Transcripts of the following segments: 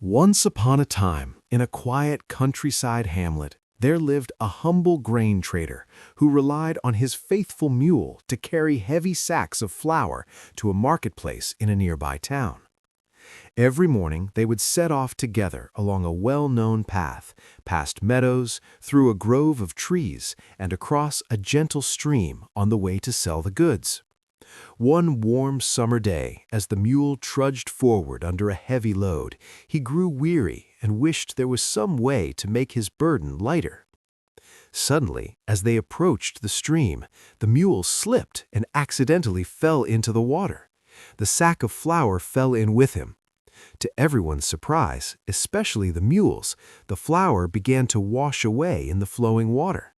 Once upon a time, in a quiet countryside hamlet, there lived a humble grain trader who relied on his faithful mule to carry heavy sacks of flour to a marketplace in a nearby town. Every morning, they would set off together along a well-known path, past meadows, through a grove of trees, and across a gentle stream on the way to sell the goods. One warm summer day, as the mule trudged forward under a heavy load, he grew weary and wished there was some way to make his burden lighter. Suddenly, as they approached the stream, the mule slipped and accidentally fell into the water. The sack of flour fell in with him. To everyone's surprise, especially the mule's, the flour began to wash away in the flowing water.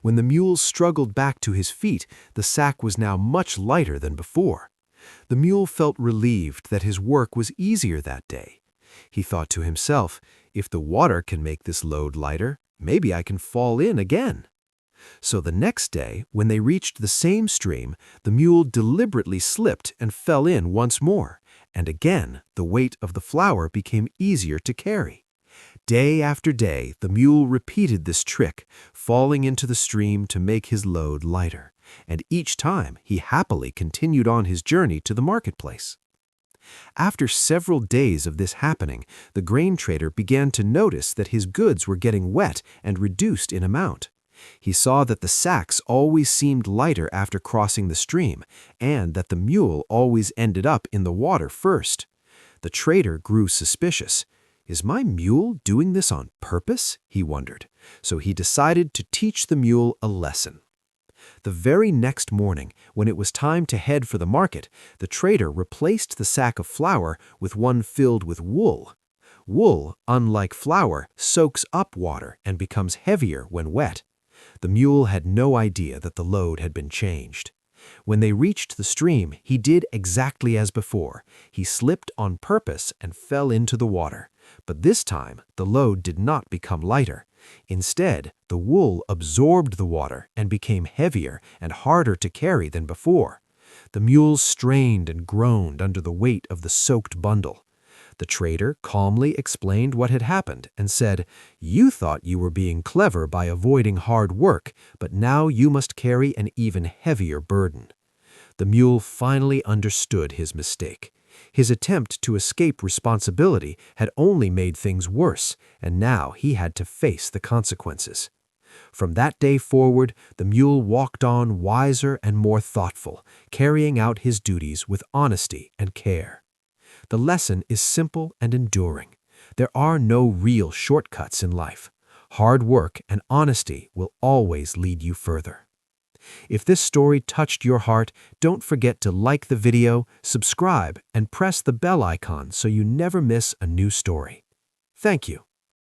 When the mule struggled back to his feet, the sack was now much lighter than before. The mule felt relieved that his work was easier that day. He thought to himself, if the water can make this load lighter, maybe I can fall in again. So the next day, when they reached the same stream, the mule deliberately slipped and fell in once more, and again the weight of the flour became easier to carry. Day after day, the mule repeated this trick, falling into the stream to make his load lighter, and each time he happily continued on his journey to the marketplace. After several days of this happening, the grain trader began to notice that his goods were getting wet and reduced in amount. He saw that the sacks always seemed lighter after crossing the stream, and that the mule always ended up in the water first. The trader grew suspicious. Is my mule doing this on purpose? He wondered. So he decided to teach the mule a lesson. The very next morning, when it was time to head for the market, the trader replaced the sack of flour with one filled with wool. Wool, unlike flour, soaks up water and becomes heavier when wet. The mule had no idea that the load had been changed. When they reached the stream, he did exactly as before. He slipped on purpose and fell into the water. But this time, the load did not become lighter. Instead, the wool absorbed the water and became heavier and harder to carry than before. The mule strained and groaned under the weight of the soaked bundle. The trader calmly explained what had happened and said, "You thought you were being clever by avoiding hard work, but now you must carry an even heavier burden." The mule finally understood his mistake. His attempt to escape responsibility had only made things worse, and now he had to face the consequences. From that day forward, the mule walked on wiser and more thoughtful, carrying out his duties with honesty and care. The lesson is simple and enduring. There are no real shortcuts in life. Hard work and honesty will always lead you further. If this story touched your heart, don't forget to like the video, subscribe, and press the bell icon so you never miss a new story. Thank you.